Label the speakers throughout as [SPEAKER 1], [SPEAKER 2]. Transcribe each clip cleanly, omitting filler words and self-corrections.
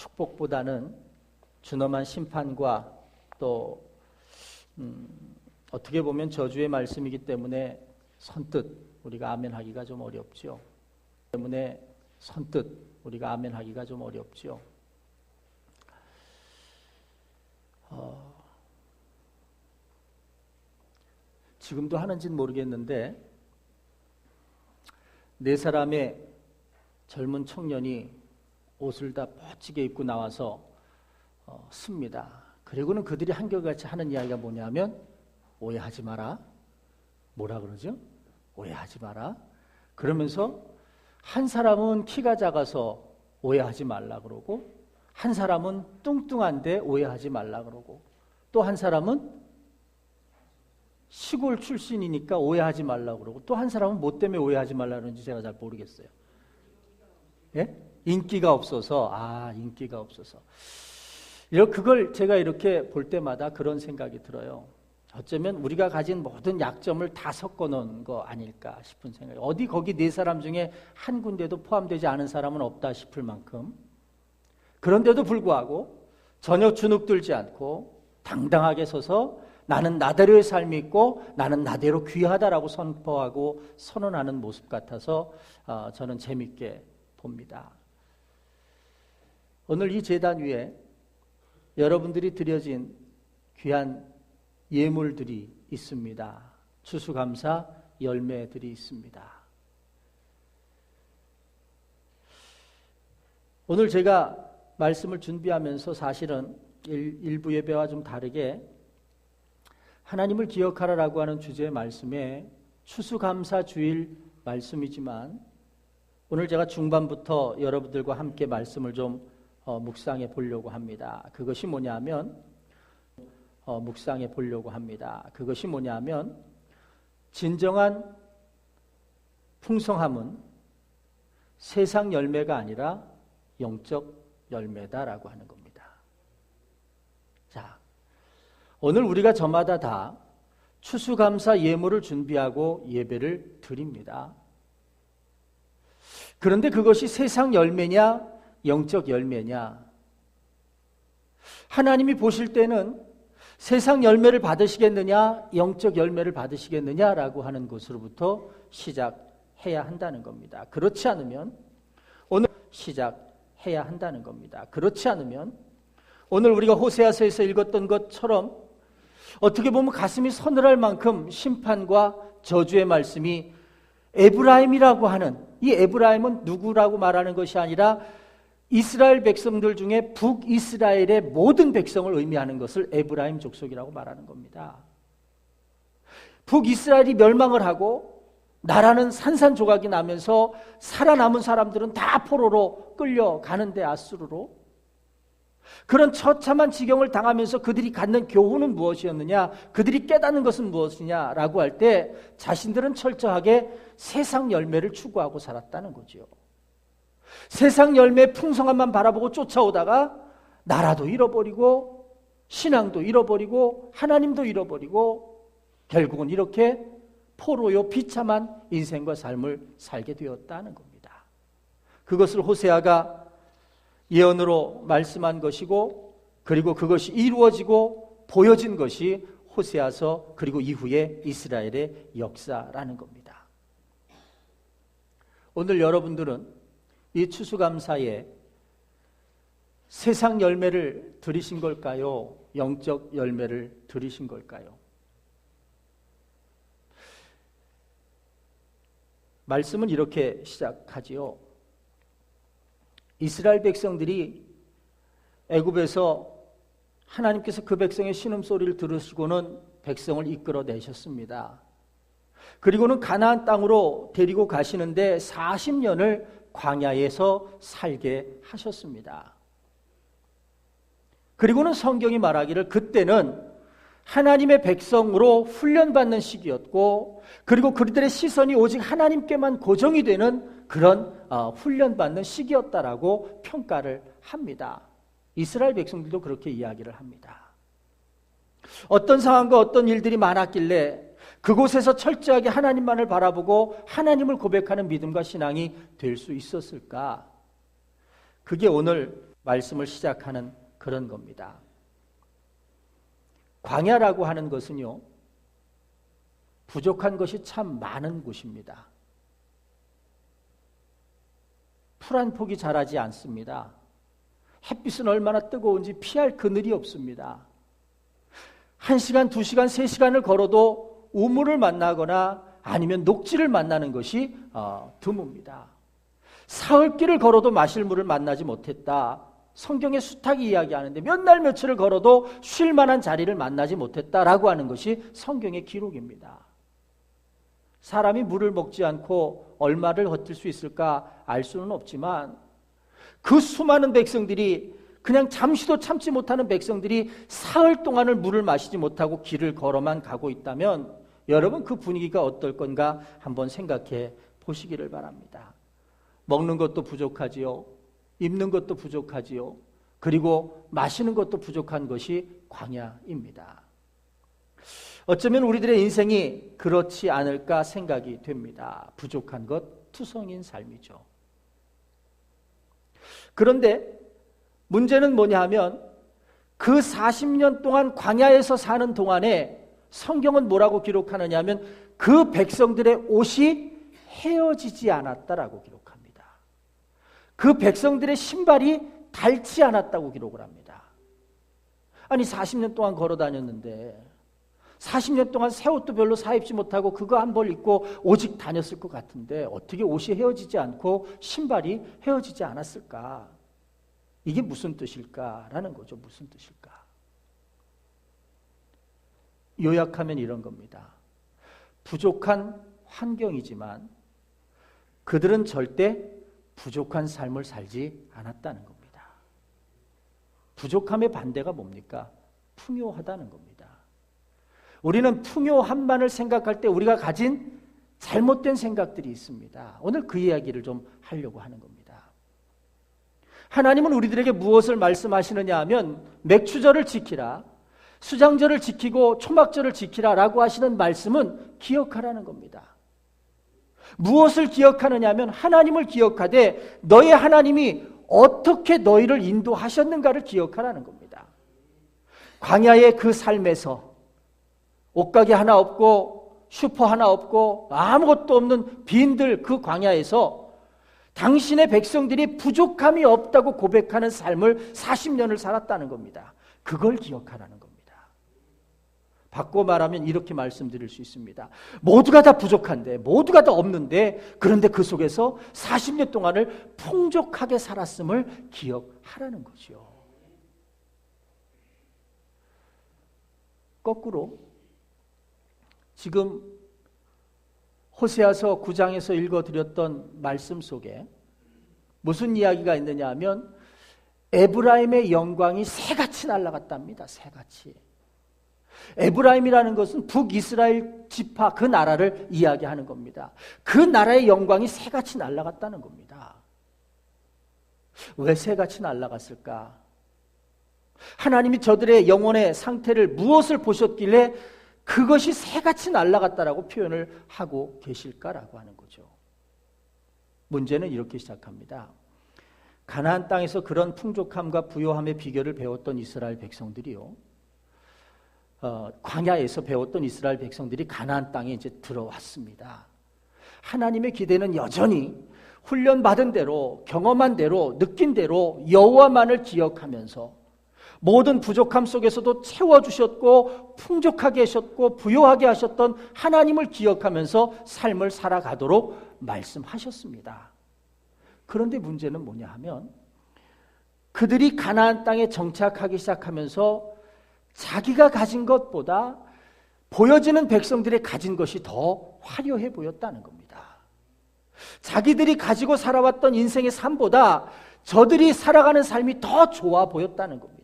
[SPEAKER 1] 축복보다는 준엄한 심판과 또 어떻게 보면 저주의 말씀이기 때문에 선뜻 우리가 아멘하기가 좀 어렵죠. 지금도 하는지는 모르겠는데 네 사람의 젊은 청년이 옷을 다 멋지게 입고 나와서 씁니다. 그리고는 그들이 한결같이 하는 이야기가 뭐냐면 오해하지 마라. 뭐라 그러죠? 오해하지 마라. 그러면서 한 사람은 키가 작아서 오해하지 말라 그러고, 한 사람은 뚱뚱한데 오해하지 말라 그러고, 또 한 사람은 시골 출신이니까 오해하지 말라 그러고, 또 한 사람은 뭐 때문에 오해하지 말라 그러는지 제가 잘 모르겠어요. 예? 인기가 없어서. 인기가 없어서. 그걸 제가 이렇게 볼 때마다 그런 생각이 들어요. 어쩌면 우리가 가진 모든 약점을 다 섞어 놓은 거 아닐까 싶은 생각이. 어디 거기 네 사람 중에 한 군데도 포함되지 않은 사람은 없다 싶을 만큼, 그런데도 불구하고 전혀 주눅들지 않고 당당하게 서서 나는 나대로의 삶이 있고 나는 나대로 귀하다라고 선포하고 선언하는 모습 같아서 저는 재밌게 봅니다. 오늘 이 제단 위에 여러분들이 드려진 귀한 예물들이 있습니다. 추수감사 열매들이 있습니다. 오늘 제가 말씀을 준비하면서 사실은 일부 예배와 좀 다르게 하나님을 기억하라라고 하는 주제의 말씀에 추수감사 주일 말씀이지만, 오늘 제가 중반부터 여러분들과 함께 말씀을 좀 묵상해 보려고 합니다. 그것이 뭐냐면 진정한 풍성함은 세상 열매가 아니라 영적 열매다라고 하는 겁니다. 자, 오늘 우리가 저마다 다 추수감사 예물을 준비하고 예배를 드립니다. 그런데 그것이 세상 열매냐 영적 열매냐, 하나님이 보실 때는 세상 열매를 받으시겠느냐 영적 열매를 받으시겠느냐라고 하는 것으로부터 시작해야 한다는 겁니다. 그렇지 않으면 오늘 우리가 호세아서에서 읽었던 것처럼 어떻게 보면 가슴이 서늘할 만큼 심판과 저주의 말씀이 에브라임이라고 하는, 이 에브라임은 누구라고 말하는 것이 아니라 이스라엘 백성들 중에 북이스라엘의 모든 백성을 의미하는 것을 에브라임 족속이라고 말하는 겁니다. 북이스라엘이 멸망을 하고 나라는 산산조각이 나면서 살아남은 사람들은 다 포로로 끌려가는데, 아수르로. 그런 처참한 지경을 당하면서 그들이 갖는 교훈은 무엇이었느냐, 그들이 깨닫는 것은 무엇이냐라고 할 때 자신들은 철저하게 세상 열매를 추구하고 살았다는 거죠. 세상 열매의 풍성함만 바라보고 쫓아오다가 나라도 잃어버리고 신앙도 잃어버리고 하나님도 잃어버리고 결국은 이렇게 포로요 비참한 인생과 삶을 살게 되었다는 겁니다. 그것을 호세아가 예언으로 말씀한 것이고, 그리고 그것이 이루어지고 보여진 것이 호세아서 그리고 이후에 이스라엘의 역사라는 겁니다. 오늘 여러분들은 이 추수감사에 세상 열매를 들이신 걸까요? 영적 열매를 들이신 걸까요? 말씀은 이렇게 시작하지요. 이스라엘 백성들이 애굽에서 하나님께서 그 백성의 신음소리를 들으시고는 백성을 이끌어내셨습니다. 그리고는 가나안 땅으로 데리고 가시는데 40년을 광야에서 살게 하셨습니다. 그리고는 성경이 말하기를 그때는 하나님의 백성으로 훈련받는 시기였고, 그리고 그들의 시선이 오직 하나님께만 고정이 되는 그런 훈련받는 시기였다라고 평가를 합니다. 이스라엘 백성들도 그렇게 이야기를 합니다. 어떤 상황과 어떤 일들이 많았길래 그곳에서 철저하게 하나님만을 바라보고 하나님을 고백하는 믿음과 신앙이 될 수 있었을까? 그게 오늘 말씀을 시작하는 그런 겁니다. 광야라고 하는 것은요, 부족한 것이 참 많은 곳입니다. 풀 한 폭이 자라지 않습니다. 햇빛은 얼마나 뜨거운지 피할 그늘이 없습니다. 1시간, 2시간, 3시간을 걸어도 우물을 만나거나 아니면 녹지를 만나는 것이 드뭅니다. 사흘길을 걸어도 마실 물을 만나지 못했다. 성경의 수탉이 이야기하는데 몇 날 며칠을 걸어도 쉴 만한 자리를 만나지 못했다라고 하는 것이 성경의 기록입니다. 사람이 물을 먹지 않고 얼마를 버틸 수 있을까 알 수는 없지만 그 수많은 백성들이 그냥 잠시도 참지 못하는 백성들이 사흘 동안을 물을 마시지 못하고 길을 걸어만 가고 있다면 여러분 그 분위기가 어떨 건가 한번 생각해 보시기를 바랍니다. 먹는 것도 부족하지요. 입는 것도 부족하지요. 그리고 마시는 것도 부족한 것이 광야입니다. 어쩌면 우리들의 인생이 그렇지 않을까 생각이 됩니다. 부족한 것 투성인 삶이죠. 그런데 문제는 뭐냐 하면 그 40년 동안 광야에서 사는 동안에 성경은 뭐라고 기록하느냐 하면 그 백성들의 옷이 헤어지지 않았다라고 기록합니다. 그 백성들의 신발이 닳지 않았다고 기록을 합니다. 아니 40년 동안 걸어 다녔는데 40년 동안 새 옷도 별로 사 입지 못하고 그거 한 벌 입고 오직 다녔을 것 같은데 어떻게 옷이 헤어지지 않고 신발이 헤어지지 않았을까? 이게 무슨 뜻일까라는 거죠. 무슨 뜻일까? 요약하면 이런 겁니다. 부족한 환경이지만 그들은 절대 부족한 삶을 살지 않았다는 겁니다. 부족함의 반대가 뭡니까? 풍요하다는 겁니다. 우리는 풍요함만을 생각할 때 우리가 가진 잘못된 생각들이 있습니다. 오늘 그 이야기를 좀 하려고 하는 겁니다. 하나님은 우리들에게 무엇을 말씀하시느냐 하면 맥추절을 지키라, 수장절을 지키고 초막절을 지키라라고 하시는 말씀은 기억하라는 겁니다. 무엇을 기억하느냐 하면 하나님을 기억하되 너의 하나님이 어떻게 너희를 인도하셨는가를 기억하라는 겁니다. 광야의 그 삶에서 옷가게 하나 없고 슈퍼 하나 없고 아무것도 없는 빈들 그 광야에서 당신의 백성들이 부족함이 없다고 고백하는 삶을 40년을 살았다는 겁니다. 그걸 기억하라는 겁니다. 바꿔 말하면 이렇게 말씀드릴 수 있습니다. 모두가 다 부족한데, 모두가 다 없는데, 그런데 그 속에서 40년 동안을 풍족하게 살았음을 기억하라는 거죠. 거꾸로 지금 호세아서 9장에서 읽어드렸던 말씀 속에 무슨 이야기가 있느냐 하면 에브라임의 영광이 새같이 날아갔답니다. 새같이. 에브라임이라는 것은 북이스라엘 지파 그 나라를 이야기하는 겁니다. 그 나라의 영광이 새같이 날아갔다는 겁니다. 왜 새같이 날아갔을까? 하나님이 저들의 영혼의 상태를 무엇을 보셨길래 그것이 새같이 날아갔다라고 표현을 하고 계실까라고 하는 거죠. 문제는 이렇게 시작합니다. 가나안 땅에서 그런 풍족함과 부요함의 비결을 배웠던 이스라엘 백성들이요, 광야에서 배웠던 이스라엘 백성들이 가나안 땅에 이제 들어왔습니다. 하나님의 기대는 여전히 훈련받은 대로, 경험한 대로, 느낀 대로 여호와만을 기억하면서 모든 부족함 속에서도 채워주셨고 풍족하게 하셨고 부요하게 하셨던 하나님을 기억하면서 삶을 살아가도록 말씀하셨습니다. 그런데 문제는 뭐냐 하면 그들이 가나안 땅에 정착하기 시작하면서 자기가 가진 것보다 보여지는 백성들이 가진 것이 더 화려해 보였다는 겁니다. 자기들이 가지고 살아왔던 인생의 삶보다 저들이 살아가는 삶이 더 좋아 보였다는 겁니다.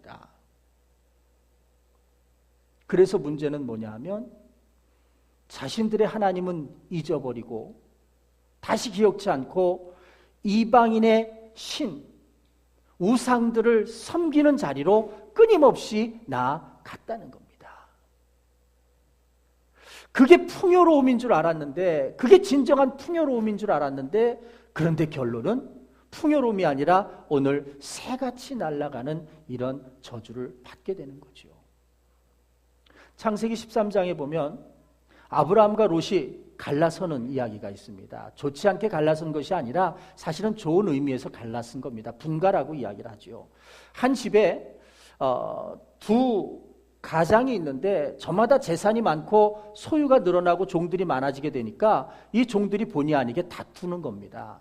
[SPEAKER 1] 그래서 문제는 뭐냐 하면 자신들의 하나님은 잊어버리고 다시 기억지 않고 이방인의 신, 우상들을 섬기는 자리로 끊임없이 나아갔다는 겁니다. 그게 풍요로움인 줄 알았는데, 그게 진정한 풍요로움인 줄 알았는데, 그런데 결론은 풍요로움이 아니라 오늘 새같이 날아가는 이런 저주를 받게 되는 거죠. 창세기 13장에 보면 아브라함과 롯이 갈라서는 이야기가 있습니다. 좋지 않게 갈라선 것이 아니라 사실은 좋은 의미에서 갈라선 겁니다. 분가라고 이야기를 하죠. 한 집에 두 가장이 있는데 저마다 재산이 많고 소유가 늘어나고 종들이 많아지게 되니까 이 종들이 본의 아니게 다투는 겁니다.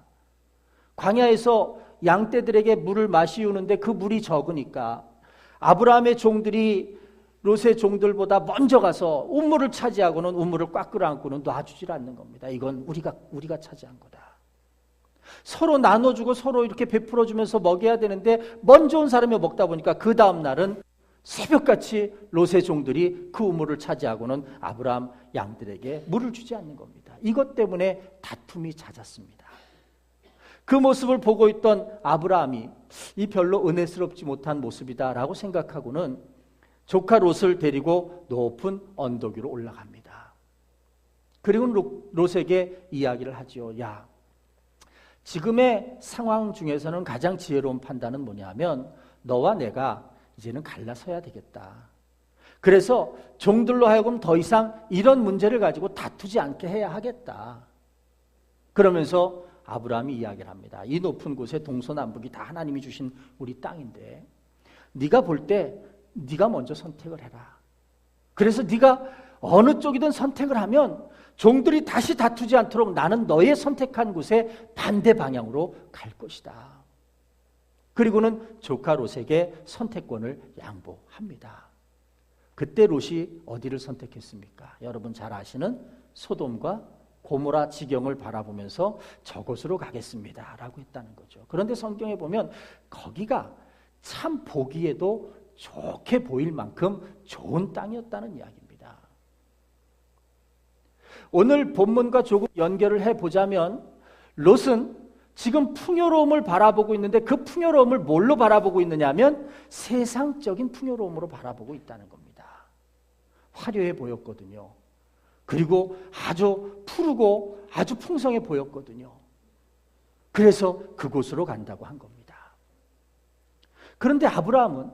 [SPEAKER 1] 광야에서 양떼들에게 물을 마시우는데 그 물이 적으니까 아브라함의 종들이 롯의 종들보다 먼저 가서 우물을 차지하고는 우물을 꽉 끌어안고는 놔주질 않는 겁니다. 이건 우리가 차지한 거다. 서로 나눠주고 서로 이렇게 베풀어주면서 먹여야 되는데 먼저 온 사람이 먹다 보니까 그 다음 날은 새벽같이 롯의 종들이 그 우물을 차지하고는 아브라함 양들에게 물을 주지 않는 겁니다. 이것 때문에 다툼이 잦았습니다. 그 모습을 보고 있던 아브라함이 이 별로 은혜스럽지 못한 모습이다라고 생각하고는 조카 롯을 데리고 높은 언덕 위로 올라갑니다. 그리고 롯에게 이야기를 하죠. 야, 지금의 상황 중에서는 가장 지혜로운 판단은 뭐냐면 너와 내가 이제는 갈라서야 되겠다. 그래서 종들로 하여금 더 이상 이런 문제를 가지고 다투지 않게 해야 하겠다. 그러면서 아브라함이 이야기를 합니다. 이 높은 곳에 동서남북이 다 하나님이 주신 우리 땅인데 네가 볼 때 네가 먼저 선택을 해라. 그래서 네가 어느 쪽이든 선택을 하면 종들이 다시 다투지 않도록 나는 너의 선택한 곳에 반대 방향으로 갈 것이다. 그리고는 조카 롯에게 선택권을 양보합니다. 그때 롯이 어디를 선택했습니까? 여러분 잘 아시는 소돔과 고모라 지경을 바라보면서 저곳으로 가겠습니다 라고 했다는 거죠. 그런데 성경에 보면 거기가 참 보기에도 좋게 보일 만큼 좋은 땅이었다는 이야기입니다. 오늘 본문과 조금 연결을 해보자면 롯은 지금 풍요로움을 바라보고 있는데 그 풍요로움을 뭘로 바라보고 있느냐면 세상적인 풍요로움으로 바라보고 있다는 겁니다. 화려해 보였거든요. 그리고 아주 푸르고 아주 풍성해 보였거든요. 그래서 그곳으로 간다고 한 겁니다. 그런데 아브라함은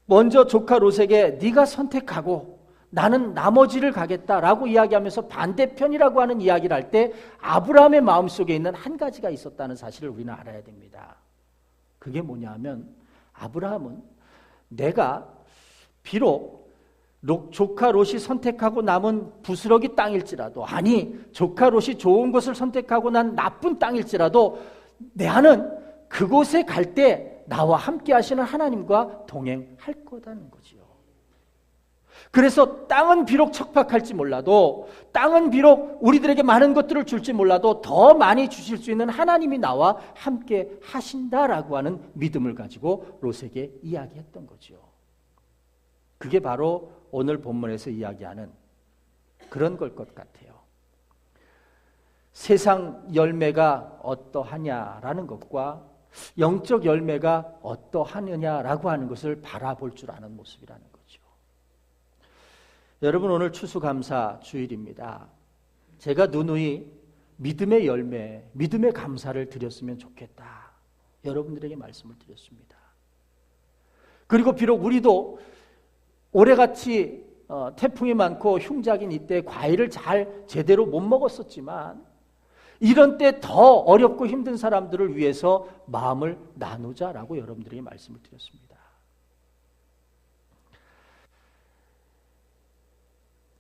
[SPEAKER 1] 먼저 조카 롯에게 네가 선택하고 나는 나머지를 가겠다라고 이야기하면서 반대편이라고 하는 이야기를 할 때 아브라함의 마음속에 있는 한 가지가 있었다는 사실을 우리는 알아야 됩니다. 그게 뭐냐면 아브라함은 내가 비록 조카 롯이 선택하고 남은 부스러기 땅일지라도 아니 조카 롯이 좋은 것을 선택하고 난 나쁜 땅일지라도 나는 그곳에 갈 때 나와 함께 하시는 하나님과 동행할 거다는 거지요. 그래서 땅은 비록 척박할지 몰라도 땅은 비록 우리들에게 많은 것들을 줄지 몰라도 더 많이 주실 수 있는 하나님이 나와 함께 하신다라고 하는 믿음을 가지고 롯에게 이야기했던 거지요. 그게 바로 오늘 본문에서 이야기하는 그런 걸 것 같아요. 세상 열매가 어떠하냐라는 것과 영적 열매가 어떠하느냐라고 하는 것을 바라볼 줄 아는 모습이라는 거죠. 여러분 오늘 추수감사 주일입니다. 제가 누누이 믿음의 열매, 믿음의 감사를 드렸으면 좋겠다. 여러분들에게 말씀을 드렸습니다. 그리고 비록 우리도 올해같이 태풍이 많고 흉작인 이때 과일을 잘 제대로 못 먹었었지만 이런 때 더 어렵고 힘든 사람들을 위해서 마음을 나누자라고 여러분들에게 말씀을 드렸습니다.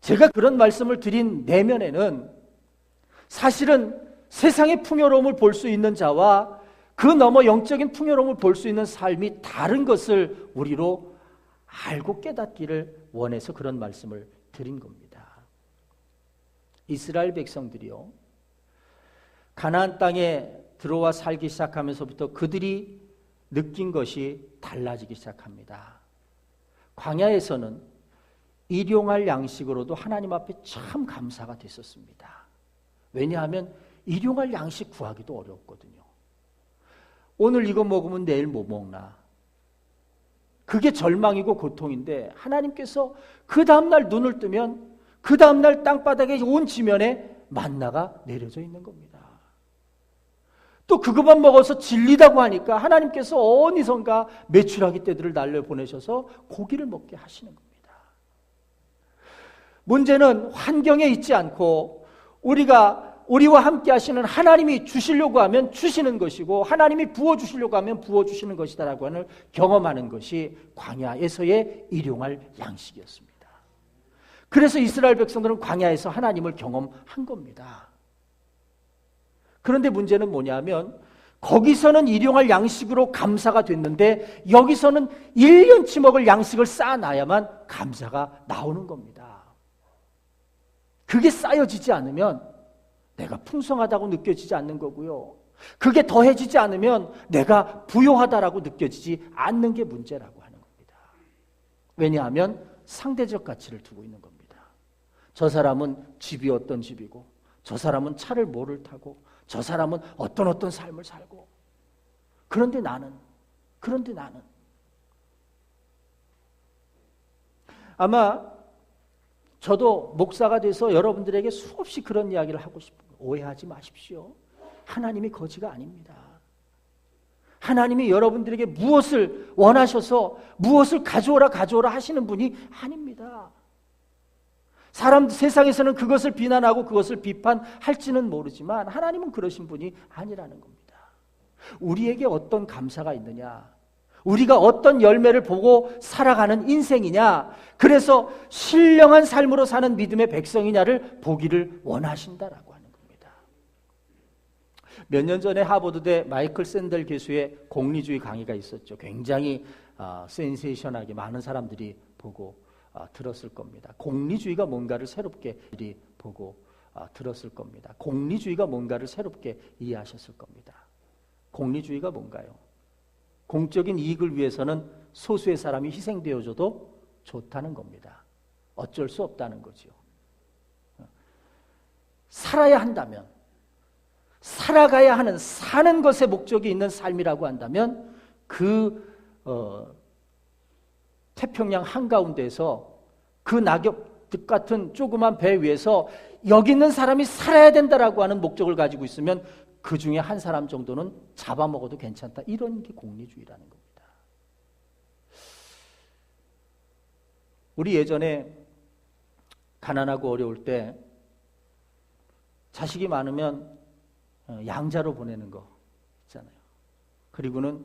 [SPEAKER 1] 제가 그런 말씀을 드린 내면에는 사실은 세상의 풍요로움을 볼 수 있는 자와 그 너머 영적인 풍요로움을 볼 수 있는 삶이 다른 것을 우리로 알고 깨닫기를 원해서 그런 말씀을 드린 겁니다. 이스라엘 백성들이요, 가나안 땅에 들어와 살기 시작하면서부터 그들이 느낀 것이 달라지기 시작합니다. 광야에서는 일용할 양식으로도 하나님 앞에 참 감사가 됐었습니다. 왜냐하면 일용할 양식 구하기도 어렵거든요. 오늘 이거 먹으면 내일 뭐 먹나? 그게 절망이고 고통인데 하나님께서 그 다음날 눈을 뜨면 그 다음날 땅바닥에 온 지면에 만나가 내려져 있는 겁니다. 또 그것만 먹어서 질리다고 하니까 하나님께서 어디선가 메추라기 떼들을 날려보내셔서 고기를 먹게 하시는 겁니다. 문제는 환경에 있지 않고 우리와 함께 하시는 하나님이 주시려고 하면 주시는 것이고 하나님이 부어주시려고 하면 부어주시는 것이다라고 하는 경험하는 것이 광야에서의 일용할 양식이었습니다. 그래서 이스라엘 백성들은 광야에서 하나님을 경험한 겁니다. 그런데 문제는 뭐냐면 거기서는 일용할 양식으로 감사가 됐는데 여기서는 1년치 먹을 양식을 쌓아놔야만 감사가 나오는 겁니다. 그게 쌓여지지 않으면 내가 풍성하다고 느껴지지 않는 거고요. 그게 더해지지 않으면 내가 부요하다라고 느껴지지 않는 게 문제라고 하는 겁니다. 왜냐하면 상대적 가치를 두고 있는 겁니다. 저 사람은 집이 어떤 집이고 저 사람은 차를 뭐를 타고 저 사람은 어떤 삶을 살고 그런데 나는 아마 저도 목사가 돼서 여러분들에게 수없이 그런 이야기를 하고 싶어요. 오해하지 마십시오. 하나님이 거지가 아닙니다. 하나님이 여러분들에게 무엇을 원하셔서 무엇을 가져오라 하시는 분이 아닙니다. 세상에서는 그것을 비난하고 그것을 비판할지는 모르지만 하나님은 그러신 분이 아니라는 겁니다. 우리에게 어떤 감사가 있느냐, 우리가 어떤 열매를 보고 살아가는 인생이냐, 그래서 신령한 삶으로 사는 믿음의 백성이냐를 보기를 원하신다라고 하는 겁니다. 몇 년 전에 하버드대 마이클 샌델 교수의 공리주의 강의가 있었죠. 굉장히 센세이션하게 많은 사람들이 보고 들었을 겁니다. 공리주의가 뭔가를 새롭게 보고 들었을 겁니다. 공리주의가 뭔가를 새롭게 이해하셨을 겁니다. 공리주의가 뭔가요? 공적인 이익을 위해서는 소수의 사람이 희생되어줘도 좋다는 겁니다. 어쩔 수 없다는 거죠. 살아야 한다면, 살아가야 하는 사는 것에 목적이 있는 삶이라고 한다면 태평양 한가운데에서 그 낙엽 같은 조그만 배 위에서 여기 있는 사람이 살아야 된다라고 하는 목적을 가지고 있으면 그 중에 한 사람 정도는 잡아먹어도 괜찮다. 이런 게 공리주의라는 겁니다. 우리 예전에 가난하고 어려울 때 자식이 많으면 양자로 보내는 거 있잖아요. 그리고는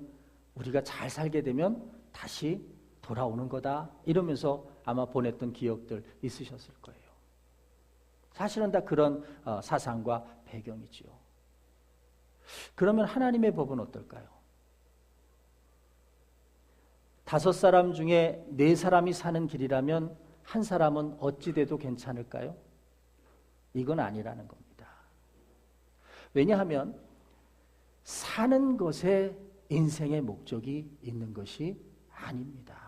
[SPEAKER 1] 우리가 잘 살게 되면 다시 돌아오는 거다 이러면서 아마 보냈던 기억들 있으셨을 거예요. 사실은 다 그런 사상과 배경이지요. 그러면 하나님의 법은 어떨까요? 5사람 중에 4사람이 사는 길이라면 한 사람은 어찌 돼도 괜찮을까요? 이건 아니라는 겁니다. 왜냐하면 사는 것에 인생의 목적이 있는 것이 아닙니다.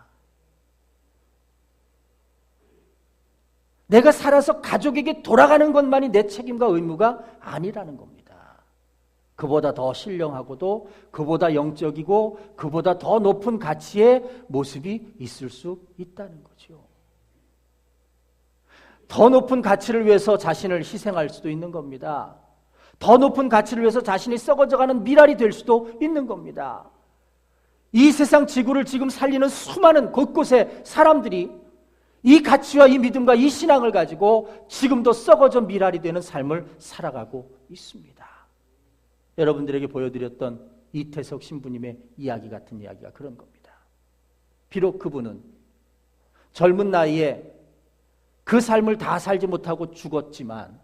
[SPEAKER 1] 내가 살아서 가족에게 돌아가는 것만이 내 책임과 의무가 아니라는 겁니다. 그보다 더 신령하고도 그보다 영적이고 그보다 더 높은 가치의 모습이 있을 수 있다는 거죠. 더 높은 가치를 위해서 자신을 희생할 수도 있는 겁니다. 더 높은 가치를 위해서 자신이 썩어져가는 미랄이 될 수도 있는 겁니다. 이 세상 지구를 지금 살리는 수많은 곳곳에 사람들이 이 가치와 이 믿음과 이 신앙을 가지고 지금도 썩어져 미랄이 되는 삶을 살아가고 있습니다. 여러분들에게 보여드렸던 이태석 신부님의 이야기 같은 이야기가 그런 겁니다. 비록 그분은 젊은 나이에 그 삶을 다 살지 못하고 죽었지만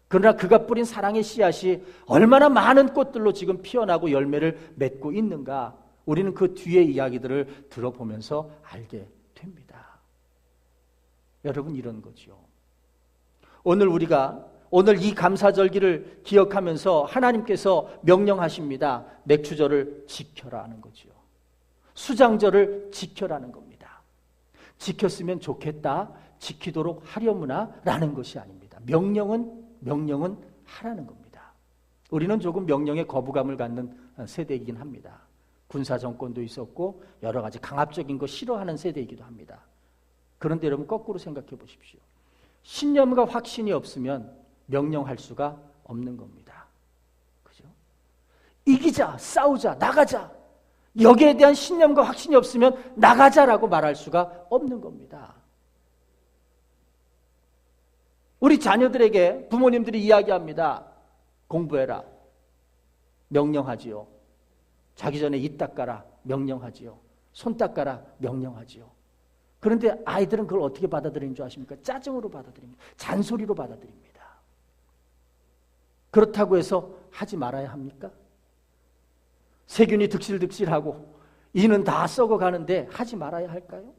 [SPEAKER 1] 그러나 그가 뿌린 사랑의 씨앗이 얼마나 많은 꽃들로 지금 피어나고 열매를 맺고 있는가, 우리는 그 뒤의 이야기들을 들어보면서 알게 됩니다. 여러분, 이런 거죠. 오늘 이 감사절기를 기억하면서 하나님께서 명령하십니다. 맥추절을 지켜라는 거죠. 수장절을 지켜라는 겁니다. 지켰으면 좋겠다, 지키도록 하려무나라는 것이 아닙니다. 명령은 하라는 겁니다. 우리는 조금 명령에 거부감을 갖는 세대이긴 합니다. 군사정권도 있었고 여러 가지 강압적인 거 싫어하는 세대이기도 합니다. 그런데 여러분, 거꾸로 생각해 보십시오. 신념과 확신이 없으면 명령할 수가 없는 겁니다. 그죠? 이기자, 싸우자, 나가자. 여기에 대한 신념과 확신이 없으면 나가자라고 말할 수가 없는 겁니다. 우리 자녀들에게 부모님들이 이야기합니다. 공부해라. 명령하지요. 자기 전에 입 닦아라. 명령하지요. 손 닦아라. 명령하지요. 그런데 아이들은 그걸 어떻게 받아들이는 줄 아십니까? 짜증으로 받아들입니다. 잔소리로 받아들입니다. 그렇다고 해서 하지 말아야 합니까? 세균이 득실득실하고 이는 다 썩어가는데 하지 말아야 할까요?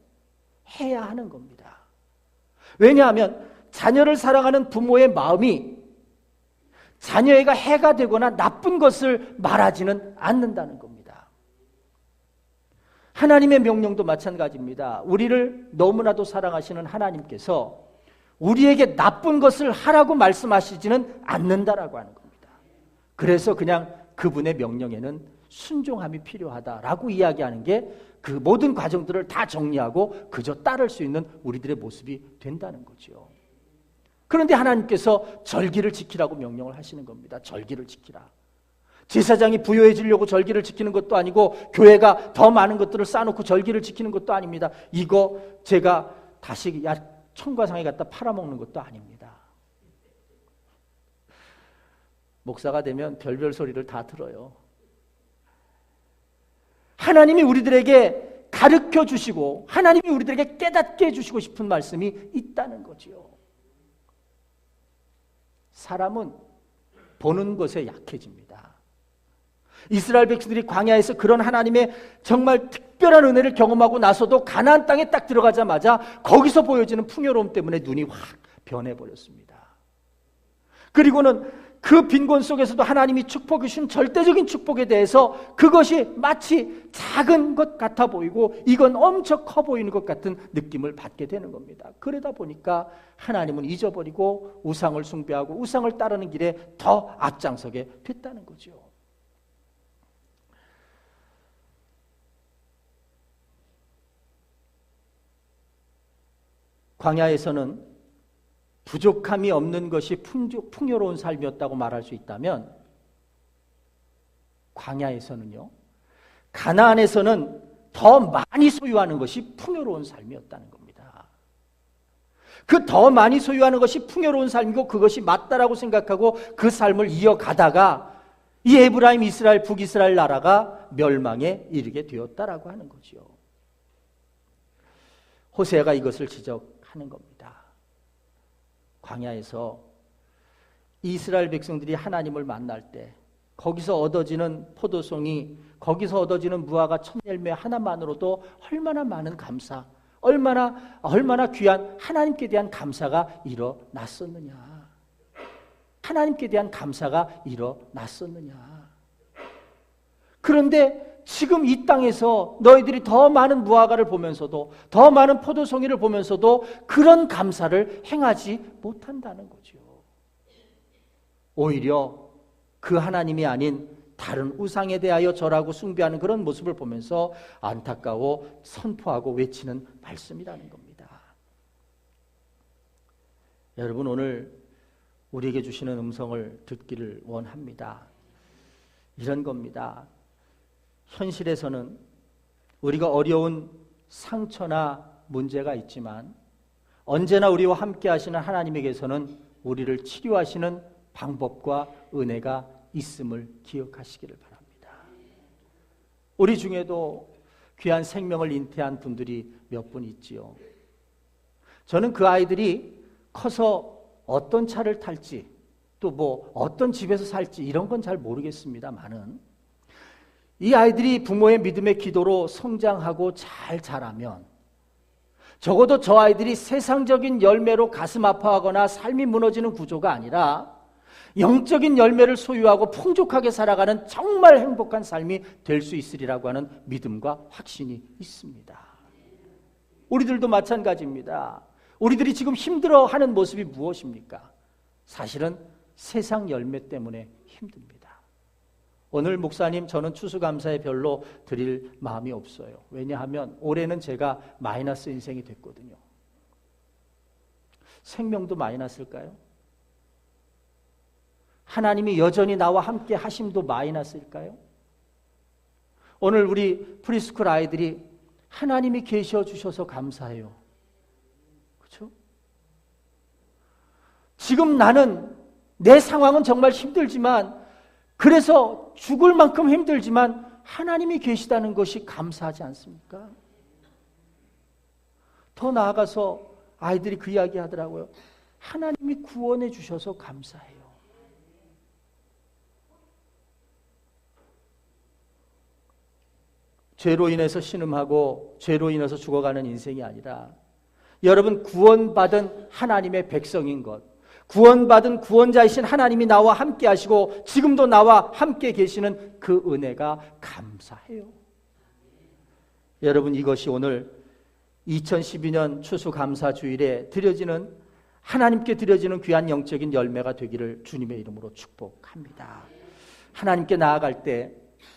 [SPEAKER 1] 해야 하는 겁니다. 왜냐하면 자녀를 사랑하는 부모의 마음이 자녀에게 해가 되거나 나쁜 것을 말하지는 않는다는 겁니다. 하나님의 명령도 마찬가지입니다. 우리를 너무나도 사랑하시는 하나님께서 우리에게 나쁜 것을 하라고 말씀하시지는 않는다라고 하는 겁니다. 그래서 그냥 그분의 명령에는 순종함이 필요하다라고 이야기하는 게 그 모든 과정들을 다 정리하고 그저 따를 수 있는 우리들의 모습이 된다는 거죠. 그런데 하나님께서 절기를 지키라고 명령을 하시는 겁니다. 절기를 지키라. 제사장이 부요해지려고 절기를 지키는 것도 아니고 교회가 더 많은 것들을 쌓아놓고 절기를 지키는 것도 아닙니다. 이거 제가 다시 청과상에 갖다 팔아먹는 것도 아닙니다. 목사가 되면 별별 소리를 다 들어요. 하나님이 우리들에게 가르쳐 주시고 하나님이 우리들에게 깨닫게 해주시고 싶은 말씀이 있다는 거지요. 사람은 보는 것에 약해집니다. 이스라엘 백성들이 광야에서 그런 하나님의 정말 특별한 은혜를 경험하고 나서도 가나안 땅에 딱 들어가자마자 거기서 보여지는 풍요로움 때문에 눈이 확 변해버렸습니다. 그리고는 그 빈곤 속에서도 하나님이 축복해 주신 절대적인 축복에 대해서 그것이 마치 작은 것 같아 보이고 이건 엄청 커 보이는 것 같은 느낌을 받게 되는 겁니다. 그러다 보니까 하나님은 잊어버리고 우상을 숭배하고 우상을 따르는 길에 더 앞장서게 됐다는 거죠. 광야에서는 부족함이 없는 것이 풍요로운 삶이었다고 말할 수 있다면 광야에서는요, 가나안에서는 더 많이 소유하는 것이 풍요로운 삶이었다는 겁니다. 그 더 많이 소유하는 것이 풍요로운 삶이고 그것이 맞다라고 생각하고 그 삶을 이어가다가 이 에브라임, 이스라엘, 북이스라엘 나라가 멸망에 이르게 되었다라고 하는 거죠. 호세아가 이것을 지적하는 겁니다. 광야에서 이스라엘 백성들이 하나님을 만날 때 거기서 얻어지는 포도송이, 거기서 얻어지는 무화과 첫 열매 하나만으로도 얼마나 많은 감사, 얼마나 귀한 하나님께 대한 감사가 일어났었느냐. 하나님께 대한 감사가 일어났었느냐. 그런데 지금 이 땅에서 너희들이 더 많은 무화과를 보면서도 더 많은 포도송이를 보면서도 그런 감사를 행하지 못한다는 거죠. 오히려 그 하나님이 아닌 다른 우상에 대하여 절하고 숭배하는 그런 모습을 보면서 안타까워 선포하고 외치는 말씀이라는 겁니다. 여러분, 오늘 우리에게 주시는 음성을 듣기를 원합니다. 이런 겁니다. 현실에서는 우리가 어려운 상처나 문제가 있지만 언제나 우리와 함께 하시는 하나님에게서는 우리를 치료하시는 방법과 은혜가 있음을 기억하시기를 바랍니다. 우리 중에도 귀한 생명을 잉태한 분들이 몇 분 있지요. 저는 그 아이들이 커서 어떤 차를 탈지 또 뭐 어떤 집에서 살지 이런 건 잘 모르겠습니다만은 이 아이들이 부모의 믿음의 기도로 성장하고 잘 자라면 적어도 저 아이들이 세상적인 열매로 가슴 아파하거나 삶이 무너지는 구조가 아니라 영적인 열매를 소유하고 풍족하게 살아가는 정말 행복한 삶이 될 수 있으리라고 하는 믿음과 확신이 있습니다. 우리들도 마찬가지입니다. 우리들이 지금 힘들어하는 모습이 무엇입니까? 사실은 세상 열매 때문에 힘듭니다. 오늘 목사님, 저는 추수감사에 별로 드릴 마음이 없어요. 왜냐하면 올해는 제가 마이너스 인생이 됐거든요. 생명도 마이너스일까요? 하나님이 여전히 나와 함께 하심도 마이너스일까요? 오늘 우리 프리스쿨 아이들이 하나님이 계셔 주셔서 감사해요. 그렇죠? 지금 나는 내 상황은 정말 힘들지만, 그래서 죽을 만큼 힘들지만 하나님이 계시다는 것이 감사하지 않습니까? 더 나아가서 아이들이 그 이야기 하더라고요. 하나님이 구원해 주셔서 감사해요. 죄로 인해서 신음하고 죄로 인해서 죽어가는 인생이 아니라, 여러분 구원받은 하나님의 백성인 것, 구원받은 구원자이신 하나님이 나와 함께 하시고 지금도 나와 함께 계시는 그 은혜가 감사해요. 여러분, 이것이 오늘 2012년 추수감사주일에 드려지는, 하나님께 드려지는 귀한 영적인 열매가 되기를 주님의 이름으로 축복합니다. 하나님께 나아갈 때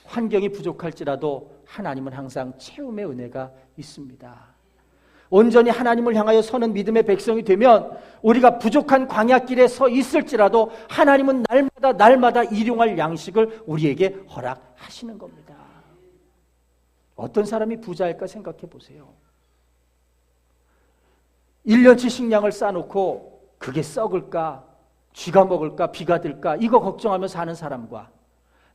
[SPEAKER 1] 환경이 부족할지라도 하나님은 항상 채움의 은혜가 있습니다. 온전히 하나님을 향하여 서는 믿음의 백성이 되면 우리가 부족한 광야길에 서 있을지라도 하나님은 날마다 일용할 양식을 우리에게 허락하시는 겁니다. 어떤 사람이 부자일까 생각해 보세요. 1년치 식량을 싸놓고 그게 썩을까, 쥐가 먹을까, 비가 들까 이거 걱정하며 사는 사람과,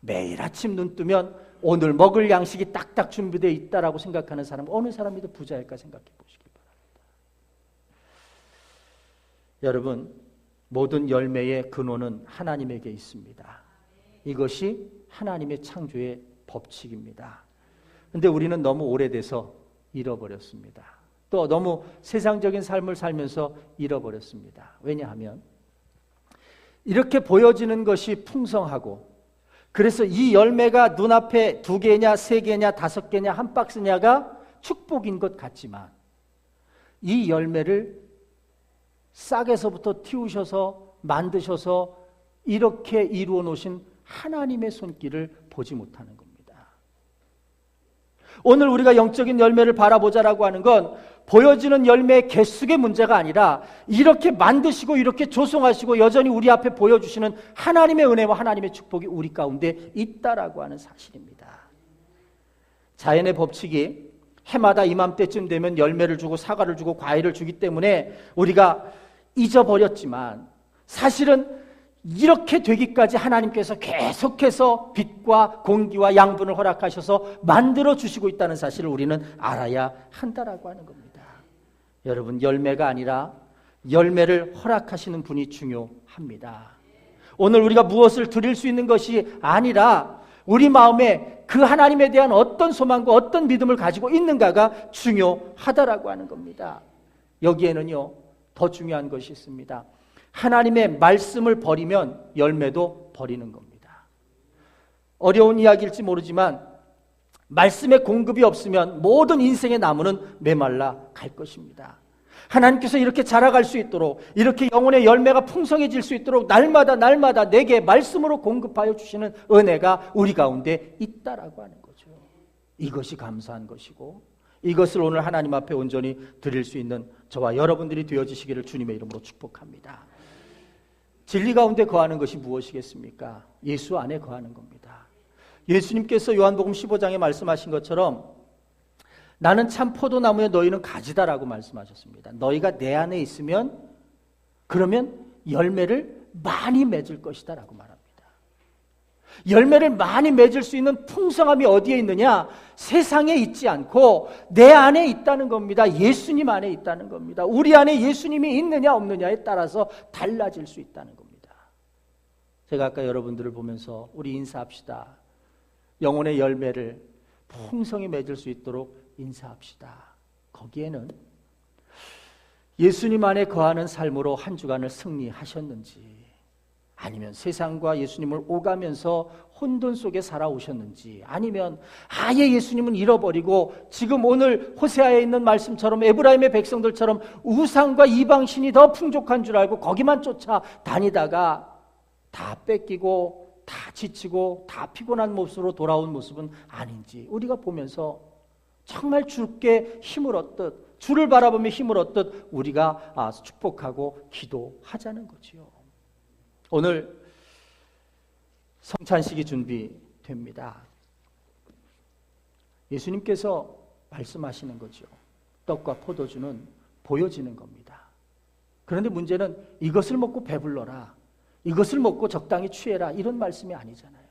[SPEAKER 1] 매일 아침 눈 뜨면 오늘 먹을 양식이 딱딱 준비되어 있다라고 생각하는 사람, 어느 사람이 더 부자일까 생각해 보시기 바랍니다. 여러분, 모든 열매의 근원은 하나님에게 있습니다. 이것이 하나님의 창조의 법칙입니다. 그런데 우리는 너무 오래돼서 잃어버렸습니다. 또 너무 세상적인 삶을 살면서 잃어버렸습니다. 왜냐하면 이렇게 보여지는 것이 풍성하고, 그래서 이 열매가 눈앞에 2개냐 3개냐 5개냐 한 박스냐가 축복인 것 같지만, 이 열매를 싹에서부터 틔우셔서 만드셔서 이렇게 이루어 놓으신 하나님의 손길을 보지 못하는 겁니다. 오늘 우리가 영적인 열매를 바라보자라고 하는 건 보여지는 열매의 개수의 문제가 아니라, 이렇게 만드시고 이렇게 조성하시고 여전히 우리 앞에 보여주시는 하나님의 은혜와 하나님의 축복이 우리 가운데 있다라고 하는 사실입니다. 자연의 법칙이 해마다 이맘때쯤 되면 열매를 주고 사과를 주고 과일을 주기 때문에 우리가 잊어버렸지만, 사실은 이렇게 되기까지 하나님께서 계속해서 빛과 공기와 양분을 허락하셔서 만들어 주시고 있다는 사실을 우리는 알아야 한다라고 하는 겁니다. 여러분, 열매가 아니라 열매를 허락하시는 분이 중요합니다. 오늘 우리가 무엇을 드릴 수 있는 것이 아니라 우리 마음에 그 하나님에 대한 어떤 소망과 어떤 믿음을 가지고 있는가가 중요하다라고 하는 겁니다. 여기에는요, 더 중요한 것이 있습니다. 하나님의 말씀을 버리면 열매도 버리는 겁니다. 어려운 이야기일지 모르지만 말씀의 공급이 없으면 모든 인생의 나무는 메말라 갈 것입니다. 하나님께서 이렇게 자라갈 수 있도록, 이렇게 영혼의 열매가 풍성해질 수 있도록 날마다 내게 말씀으로 공급하여 주시는 은혜가 우리 가운데 있다라고 하는 거죠. 이것이 감사한 것이고, 이것을 오늘 하나님 앞에 온전히 드릴 수 있는 저와 여러분들이 되어지시기를 주님의 이름으로 축복합니다. 진리 가운데 거하는 것이 무엇이겠습니까? 예수 안에 거하는 겁니다. 예수님께서 요한복음 15장에 말씀하신 것처럼 나는 참 포도나무에 너희는 가지다라고 말씀하셨습니다. 너희가 내 안에 있으면 그러면 열매를 많이 맺을 것이다 라고 말합니다. 열매를 많이 맺을 수 있는 풍성함이 어디에 있느냐? 세상에 있지 않고 내 안에 있다는 겁니다. 예수님 안에 있다는 겁니다. 우리 안에 예수님이 있느냐 없느냐에 따라서 달라질 수 있다는 겁니다. 제가 아까 여러분들을 보면서 우리 인사합시다. 영혼의 열매를 풍성히 맺을 수 있도록 인사합시다. 거기에는 예수님 안에 거하는 삶으로 한 주간을 승리하셨는지, 아니면 세상과 예수님을 오가면서 혼돈 속에 살아오셨는지, 아니면 아예 예수님은 잃어버리고 지금 오늘 호세아에 있는 말씀처럼 에브라임의 백성들처럼 우상과 이방신이 더 풍족한 줄 알고 거기만 쫓아 다니다가 다 뺏기고 다 지치고 다 피곤한 모습으로 돌아온 모습은 아닌지 우리가 보면서 정말 주께 힘을 얻듯, 주를 바라보며 힘을 얻듯 우리가 축복하고 기도하자는 거지요. 오늘 성찬식이 준비됩니다. 예수님께서 말씀하시는 거죠. 떡과 포도주는 보여지는 겁니다. 그런데 문제는 이것을 먹고 배불러라, 이것을 먹고 적당히 취해라, 이런 말씀이 아니잖아요.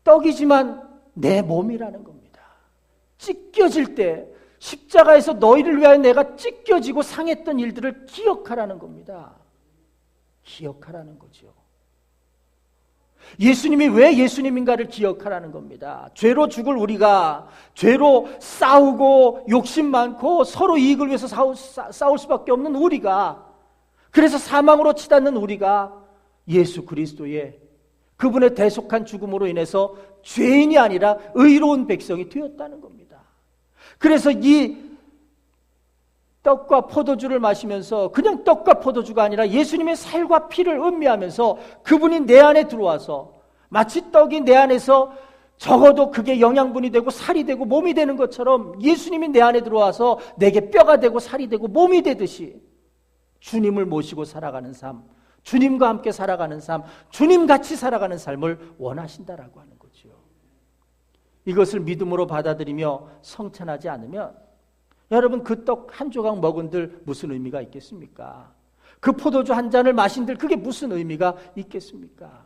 [SPEAKER 1] 떡이지만 내 몸이라는 겁니다. 찢겨질 때 십자가에서 너희를 위하여 내가 찢겨지고 상했던 일들을 기억하라는 겁니다. 기억하라는 거죠. 예수님이 왜 예수님인가를 기억하라는 겁니다. 죄로 죽을 우리가, 죄로 싸우고 욕심 많고 서로 이익을 위해서 싸울 수밖에 없는 우리가, 그래서 사망으로 치닫는 우리가 예수 그리스도의 그분의 대속한 죽음으로 인해서 죄인이 아니라 의로운 백성이 되었다는 겁니다. 그래서 이 떡과 포도주를 마시면서 그냥 떡과 포도주가 아니라 예수님의 살과 피를 음미하면서 그분이 내 안에 들어와서 마치 떡이 내 안에서 적어도 그게 영양분이 되고 살이 되고 몸이 되는 것처럼 예수님이 내 안에 들어와서 내게 뼈가 되고 살이 되고 몸이 되듯이 주님을 모시고 살아가는 삶, 주님과 함께 살아가는 삶, 주님같이 살아가는 삶을 원하신다라고 하는 거죠. 이것을 믿음으로 받아들이며 성찬하지 않으면 여러분 그 떡 한 조각 먹은들 무슨 의미가 있겠습니까? 그 포도주 한 잔을 마신들 그게 무슨 의미가 있겠습니까?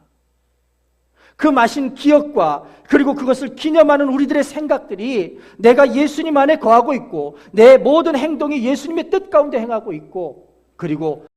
[SPEAKER 1] 그 마신 기억과 그리고 그것을 기념하는 우리들의 생각들이 내가 예수님 안에 거하고 있고 내 모든 행동이 예수님의 뜻 가운데 행하고 있고 그리고